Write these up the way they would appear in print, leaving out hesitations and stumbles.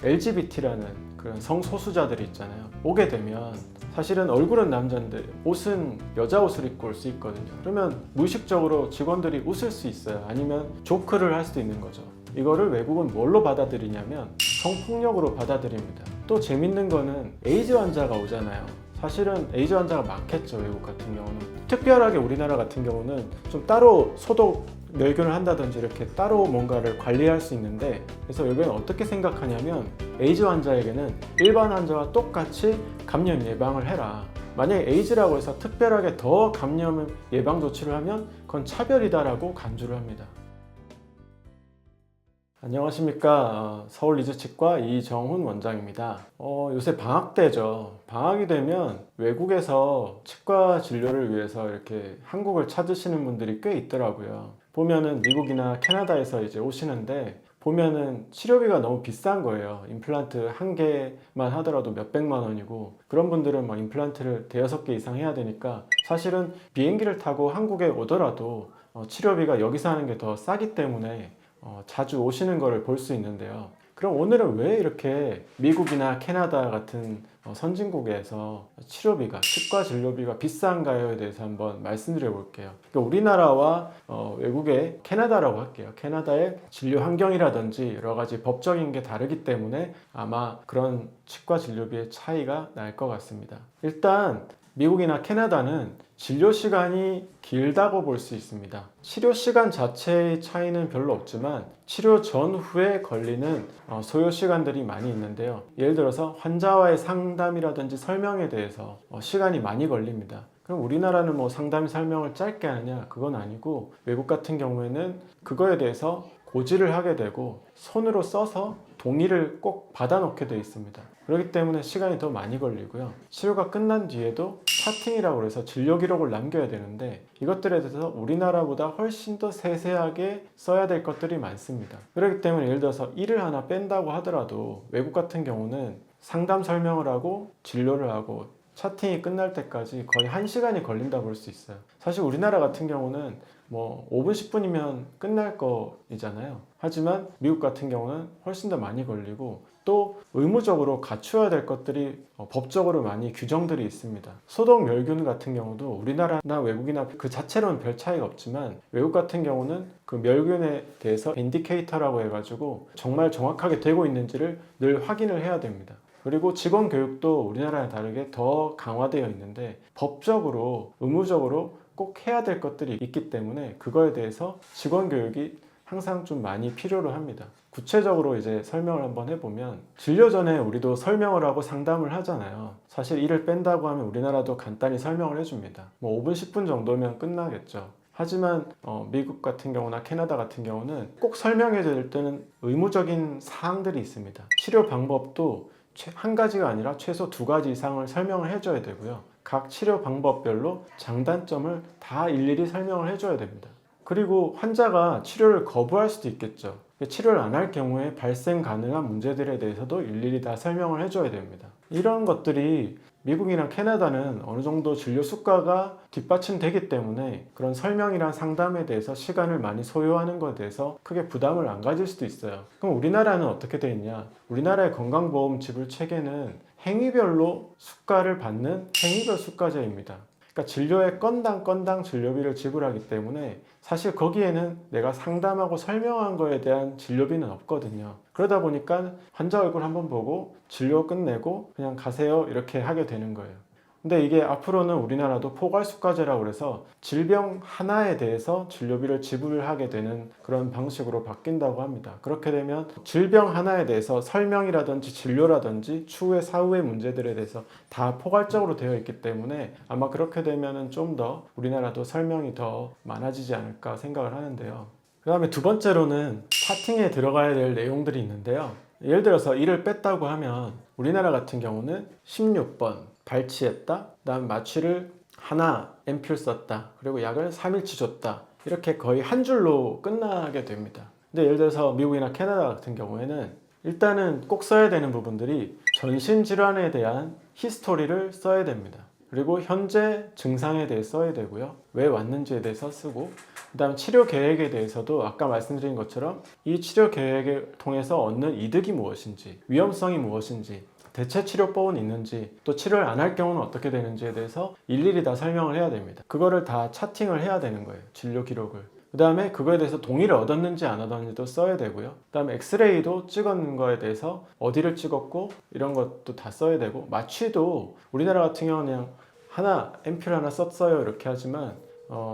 LGBT라는 그런 성소수자들이 있잖아요. 오게 되면 사실은 얼굴은 남자인데 옷은 여자 옷을 입고 올 수 있거든요. 그러면 무의식적으로 직원들이 웃을 수 있어요. 아니면 조크를 할 수도 있는 거죠. 이거를 외국은 뭘로 받아들이냐면 성폭력으로 받아들입니다. 또 재밌는 거는 에이즈 환자가 오잖아요. 사실은 에이즈 환자가 많겠죠, 외국 같은 경우는. 특별하게 우리나라 같은 경우는 좀 따로 소독 멸균을 한다든지 이렇게 따로 뭔가를 관리할 수 있는데, 그래서 여기는 어떻게 생각하냐면 에이즈 환자에게는 일반 환자와 똑같이 감염 예방을 해라. 만약에 에이즈라고 해서 특별하게 더 감염 예방 조치를 하면 그건 차별이다라고 간주를 합니다. 안녕하십니까, 서울리즈치과 이정훈 원장입니다. 요새 방학 때죠. 방학이 되면 외국에서 치과 진료를 위해서 이렇게 한국을 찾으시는 분들이 꽤 있더라고요. 보면은 미국이나 캐나다에서 이제 오시는데, 보면은 치료비가 너무 비싼 거예요. 임플란트 한 개만 하더라도 몇백만 원이고, 그런 분들은 막 임플란트를 대여섯 개 이상 해야 되니까 사실은 비행기를 타고 한국에 오더라도 치료비가 여기서 하는 게 더 싸기 때문에 자주 오시는 거를 볼 수 있는데요. 그럼 오늘은 왜 이렇게 미국이나 캐나다 같은 선진국에서 치료비가, 치과 진료비가 비싼가요에 대해서 한번 말씀드려 볼게요. 그러니까 우리나라와 외국의 캐나다라고 할게요. 캐나다의 진료 환경이라든지 여러 가지 법적인 게 다르기 때문에 아마 그런 치과 진료비의 차이가 날 것 같습니다. 일단 미국이나 캐나다는 진료 시간이 길다고 볼 수 있습니다. 치료 시간 자체의 차이는 별로 없지만 치료 전후에 걸리는 소요 시간들이 많이 있는데요. 예를 들어서 환자와의 상담이라든지 설명에 대해서 시간이 많이 걸립니다. 그럼 우리나라는 뭐 상담 설명을 짧게 하느냐? 그건 아니고, 외국 같은 경우에는 그거에 대해서 고지를 하게 되고 손으로 써서 동의를 꼭 받아놓게 되어 있습니다. 그렇기 때문에 시간이 더 많이 걸리고요. 치료가 끝난 뒤에도 차팅이라고 해서 진료 기록을 남겨야 되는데, 이것들에 대해서 우리나라보다 훨씬 더 세세하게 써야 될 것들이 많습니다. 그렇기 때문에 예를 들어서 일을 하나 뺀다고 하더라도 외국 같은 경우는 상담 설명을 하고 진료를 하고 차팅이 끝날 때까지 거의 1시간이 걸린다고 볼 수 있어요. 사실 우리나라 같은 경우는 뭐 5분 10분이면 끝날 거이잖아요. 하지만 미국 같은 경우는 훨씬 더 많이 걸리고, 또 의무적으로 갖추어야 될 것들이 법적으로 많이 규정들이 있습니다. 소독 멸균 같은 경우도 우리나라나 외국이나 그 자체로는 별 차이가 없지만, 외국 같은 경우는 그 멸균에 대해서 인디케이터라고 해가지고 정말 정확하게 되고 있는지를 늘 확인을 해야 됩니다. 그리고 직원 교육도 우리나라랑 다르게 더 강화되어 있는데, 법적으로 의무적으로 꼭 해야 될 것들이 있기 때문에 그거에 대해서 직원 교육이 항상 좀 많이 필요로 합니다. 구체적으로 이제 설명을 한번 해보면, 진료 전에 우리도 설명을 하고 상담을 하잖아요. 사실 일을 뺀다고 하면 우리나라도 간단히 설명을 해줍니다. 뭐 5분 10분 정도면 끝나겠죠. 하지만 미국 같은 경우나 캐나다 같은 경우는 꼭 설명해야 될 때는 의무적인 사항들이 있습니다. 치료 방법도 한 가지가 아니라 최소 2가지 이상을 설명을 해줘야 되고요. 각 치료 방법별로 장단점을 다 일일이 설명을 해줘야 됩니다. 그리고 환자가 치료를 거부할 수도 있겠죠. 치료를 안 할 경우에 발생 가능한 문제들에 대해서도 일일이 다 설명을 해줘야 됩니다. 이런 것들이 미국이나 캐나다는 어느 정도 진료 수가가 뒷받침되기 때문에 그런 설명이랑 상담에 대해서 시간을 많이 소요하는 것에 대해서 크게 부담을 안 가질 수도 있어요. 그럼 우리나라는 어떻게 되어 있냐? 우리나라의 건강보험 지불 체계는 행위별로 수가를 받는 행위별 수가제입니다. 그러니까 진료의 건당 진료비를 지불하기 때문에 사실 거기에는 내가 상담하고 설명한 거에 대한 진료비는 없거든요. 그러다 보니까 환자 얼굴 한번 보고 진료 끝내고 그냥 가세요 이렇게 하게 되는 거예요. 근데 이게 앞으로는 우리나라도 포괄수가제라고 해서 질병 하나에 대해서 진료비를 지불하게 되는 그런 방식으로 바뀐다고 합니다. 그렇게 되면 질병 하나에 대해서 설명이라든지 진료라든지 추후의 사후의 문제들에 대해서 다 포괄적으로 되어 있기 때문에 아마 그렇게 되면 좀 더 우리나라도 설명이 더 많아지지 않을까 생각을 하는데요. 그 다음에 두 번째로는 차팅에 들어가야 될 내용들이 있는데요. 예를 들어서 이를 뺐다고 하면 우리나라 같은 경우는 16번 발치했다, 그 다음 마취를 하나 앰플 썼다, 그리고 약을 3일치 줬다, 이렇게 거의 한 줄로 끝나게 됩니다. 근데 예를 들어서 미국이나 캐나다 같은 경우에는 일단은 꼭 써야 되는 부분들이 전신질환에 대한 히스토리를 써야 됩니다. 그리고 현재 증상에 대해 써야 되고요. 왜 왔는지에 대해서 쓰고, 그 다음 치료 계획에 대해서도 아까 말씀드린 것처럼 이 치료 계획을 통해서 얻는 이득이 무엇인지, 위험성이 무엇인지, 대체 치료법은 있는지, 또 치료를 안 할 경우는 어떻게 되는지에 대해서 일일이 다 설명을 해야 됩니다. 그거를 다 차팅을 해야 되는 거예요. 진료 기록을. 그 다음에 그거에 대해서 동의를 얻었는지 안 얻었는지도 써야 되고요. 그 다음에 엑스레이도 찍은 거에 대해서 어디를 찍었고 이런 것도 다 써야 되고, 마취도 우리나라 같은 경우는 그냥 하나 앰플 하나 썼어요 이렇게 하지만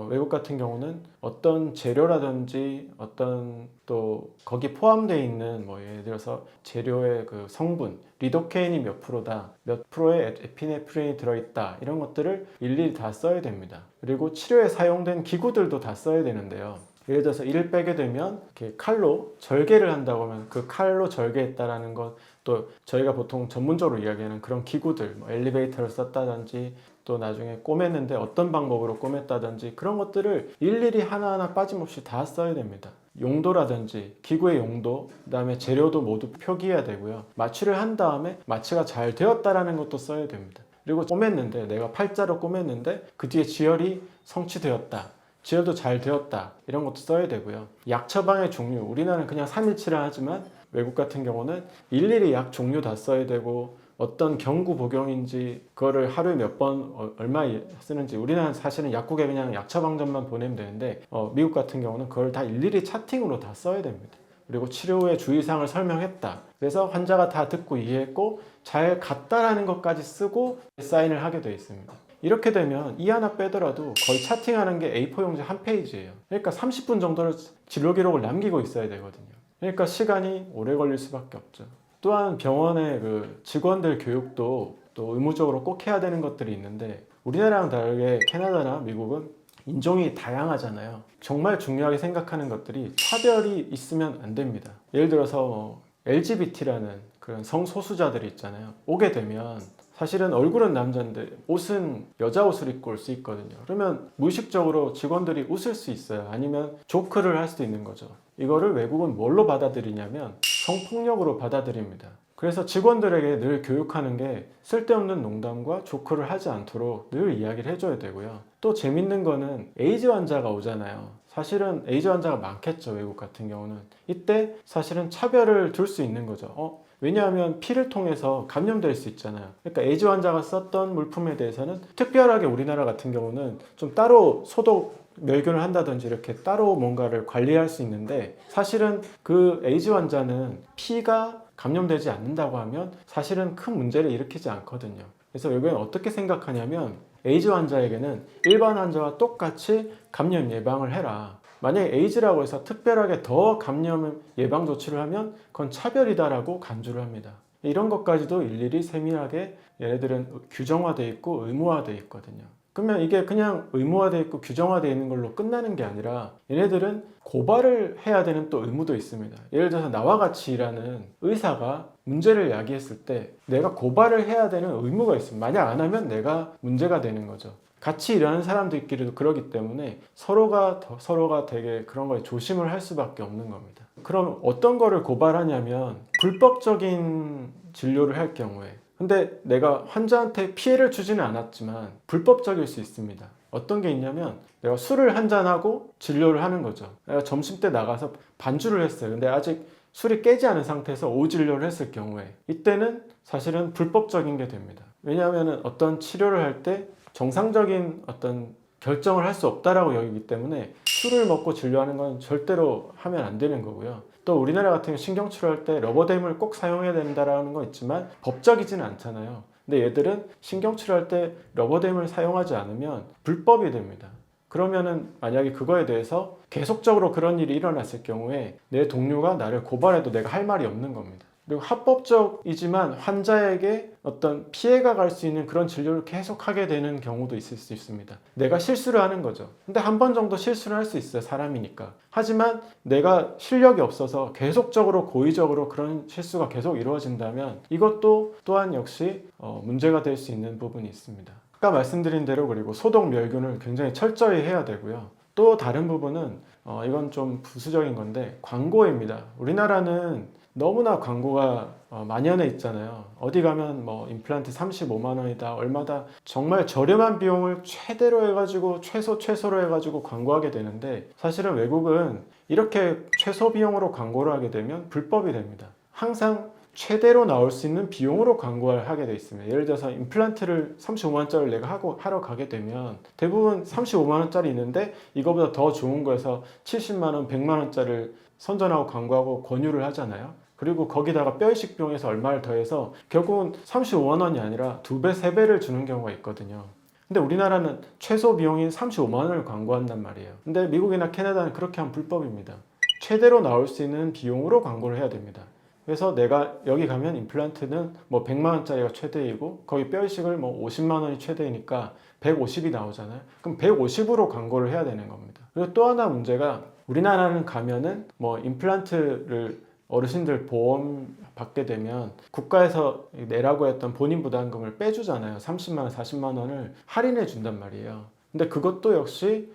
외국 같은 경우는 어떤 재료라든지 어떤 또 거기 포함되어 있는 뭐 예를 들어서 재료의 그 성분, 리도케인이 몇 프로다, 몇 프로의 에피네프린이 들어있다, 이런 것들을 일일이 다 써야 됩니다. 그리고 치료에 사용된 기구들도 다 써야 되는데요. 예를 들어서 이를 빼게 되면 이렇게 칼로 절개를 한다고 하면 그 칼로 절개했다라는 것, 또 저희가 보통 전문적으로 이야기하는 그런 기구들, 뭐 엘리베이터를 썼다든지 또 나중에 꼬맸는데 어떤 방법으로 꼬맸다든지 그런 것들을 일일이 하나하나 빠짐없이 다 써야 됩니다. 용도라든지 기구의 용도, 그 다음에 재료도 모두 표기해야 되고요. 마취를 한 다음에 마취가 잘 되었다라는 것도 써야 됩니다. 그리고 꼬맸는데, 내가 팔자로 꼬맸는데 그 뒤에 지혈이 성취되었다, 지혈도 잘 되었다, 이런 것도 써야 되고요. 약 처방의 종류, 우리나라는 그냥 3일치라 하지만 외국 같은 경우는 일일이 약 종류 다 써야 되고, 어떤 경구 복용인지, 그거를 하루에 몇 번 얼마 쓰는지, 우리나라는 사실은 약국에 그냥 약 처방전만 보내면 되는데 미국 같은 경우는 그걸 다 일일이 차팅으로 다 써야 됩니다. 그리고 치료 후에 주의사항을 설명했다, 그래서 환자가 다 듣고 이해했고 잘 갔다라는 것까지 쓰고 사인을 하게 되어 있습니다. 이렇게 되면 이 하나 빼더라도 거의 차팅하는 게 A4 용지 한 페이지예요. 그러니까 30분 정도를 진료 기록을 남기고 있어야 되거든요. 그러니까 시간이 오래 걸릴 수밖에 없죠. 또한 병원의 그 직원들 교육도 또 의무적으로 꼭 해야 되는 것들이 있는데, 우리나라랑 다르게 캐나다나 미국은 인종이 다양하잖아요. 정말 중요하게 생각하는 것들이 차별이 있으면 안 됩니다. 예를 들어서 LGBT라는 그런 성소수자들이 있잖아요. 오게 되면 사실은 얼굴은 남자인데 옷은 여자 옷을 입고 올 수 있거든요. 그러면 무의식적으로 직원들이 웃을 수 있어요. 아니면 조크를 할 수도 있는 거죠. 이거를 외국은 뭘로 받아들이냐면 성폭력으로 받아들입니다. 그래서 직원들에게 늘 교육하는 게 쓸데없는 농담과 조크를 하지 않도록 늘 이야기를 해줘야 되고요. 또 재밌는 거는 에이즈 환자가 오잖아요. 사실은 에이즈 환자가 많겠죠, 외국 같은 경우는. 이때 사실은 차별을 둘 수 있는 거죠. 왜냐하면 피를 통해서 감염될 수 있잖아요. 그러니까 에이즈 환자가 썼던 물품에 대해서는 특별하게 우리나라 같은 경우는 좀 따로 소독 멸균을 한다든지 이렇게 따로 뭔가를 관리할 수 있는데, 사실은 그 에이즈 환자는 피가 감염되지 않는다고 하면 사실은 큰 문제를 일으키지 않거든요. 그래서 외국에는 어떻게 생각하냐면 에이즈 환자에게는 일반 환자와 똑같이 감염 예방을 해라. 만약에 에이즈라고 해서 특별하게 더 감염 예방 조치를 하면 그건 차별이다라고 간주를 합니다. 이런 것까지도 일일이 세밀하게 얘네들은 규정화되어 있고 의무화되어 있거든요. 그러면 이게 그냥 의무화되어 있고 규정화되어 있는 걸로 끝나는 게 아니라 얘네들은 고발을 해야 되는 또 의무도 있습니다. 예를 들어서 나와 같이 일하는 의사가 문제를 야기했을 때 내가 고발을 해야 되는 의무가 있습니다. 만약 안 하면 내가 문제가 되는 거죠. 같이 일하는 사람들끼리도 그러기 때문에 서로가 되게 그런 거에 조심을 할 수밖에 없는 겁니다. 그럼 어떤 거를 고발하냐면 불법적인 진료를 할 경우에, 근데 내가 환자한테 피해를 주지는 않았지만 불법적일 수 있습니다. 어떤 게 있냐면 내가 술을 한잔하고 진료를 하는 거죠. 내가 점심때 나가서 반주를 했어요. 근데 아직 술이 깨지 않은 상태에서 오진료를 했을 경우에 이때는 사실은 불법적인 게 됩니다. 왜냐하면 어떤 치료를 할 때 정상적인 어떤 결정을 할 수 없다라고 여기기 때문에 술을 먹고 진료하는 건 절대로 하면 안 되는 거고요. 또 우리나라 같은 경우 신경치료할 때 러버댐을 꼭 사용해야 된다라는 건 있지만 법적이지는 않잖아요. 근데 얘들은 신경치료할 때 러버댐을 사용하지 않으면 불법이 됩니다. 그러면은 만약에 그거에 대해서 계속적으로 그런 일이 일어났을 경우에 내 동료가 나를 고발해도 내가 할 말이 없는 겁니다. 그리고 합법적이지만 환자에게 어떤 피해가 갈 수 있는 그런 진료를 계속 하게 되는 경우도 있을 수 있습니다. 내가 실수를 하는 거죠. 근데 한 번 정도 실수를 할 수 있어요, 사람이니까. 하지만 내가 실력이 없어서 계속적으로 고의적으로 그런 실수가 계속 이루어진다면 이것도 또한 역시 문제가 될 수 있는 부분이 있습니다. 아까 말씀드린 대로 그리고 소독 멸균을 굉장히 철저히 해야 되고요. 또 다른 부분은 이건 좀 부수적인 건데 광고입니다. 우리나라는 너무나 광고가 만연해 있잖아요. 어디 가면 뭐 임플란트 35만 원이다, 얼마다, 정말 저렴한 비용을 최대로 해가지고 최소로 해가지고 광고하게 되는데, 사실은 외국은 이렇게 최소 비용으로 광고를 하게 되면 불법이 됩니다. 항상 최대로 나올 수 있는 비용으로 광고를 하게 돼 있습니다. 예를 들어서 임플란트를 35만 원짜리를 내가 하러 가게 되면 대부분 35만 원짜리 있는데 이거보다 더 좋은 거에서 70만 원, 100만 원짜리를 선전하고 광고하고 권유를 하잖아요. 그리고 거기다가 뼈이식 비용에서 얼마를 더해서 결국은 35만 원이 아니라 2배, 3배를 주는 경우가 있거든요. 근데 우리나라는 최소 비용인 35만 원을 광고한단 말이에요. 근데 미국이나 캐나다는 그렇게 하면 불법입니다. 최대로 나올 수 있는 비용으로 광고를 해야 됩니다. 그래서 내가 여기 가면 임플란트는 뭐 100만 원짜리가 최대이고 거기 뼈이식을 뭐 50만 원이 최대이니까 150이 나오잖아요. 그럼 150으로 광고를 해야 되는 겁니다. 그리고 또 하나 문제가, 우리나라는 가면은 뭐 임플란트를 어르신들 보험 받게 되면 국가에서 내라고 했던 본인 부담금을 빼주잖아요. 30만 원, 40만 원을 할인해 준단 말이에요. 근데 그것도 역시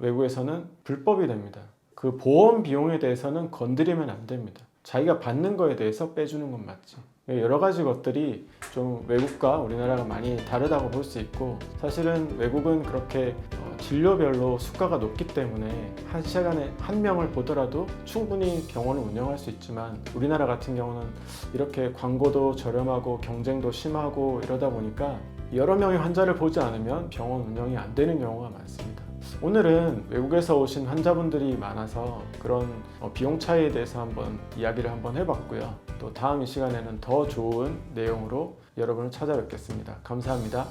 외국에서는 불법이 됩니다. 그 보험 비용에 대해서는 건드리면 안 됩니다. 자기가 받는 거에 대해서 빼주는 건 맞지. 여러 가지 것들이 좀 외국과 우리나라가 많이 다르다고 볼 수 있고, 사실은 외국은 그렇게 진료별로 수가가 높기 때문에 한 시간에 한 명을 보더라도 충분히 병원을 운영할 수 있지만, 우리나라 같은 경우는 이렇게 광고도 저렴하고 경쟁도 심하고 이러다 보니까 여러 명의 환자를 보지 않으면 병원 운영이 안 되는 경우가 많습니다. 오늘은 외국에서 오신 환자분들이 많아서 그런 비용 차이에 대해서 한번 이야기를 한번 해봤고요. 또 다음 이 시간에는 더 좋은 내용으로 여러분을 찾아뵙겠습니다. 감사합니다.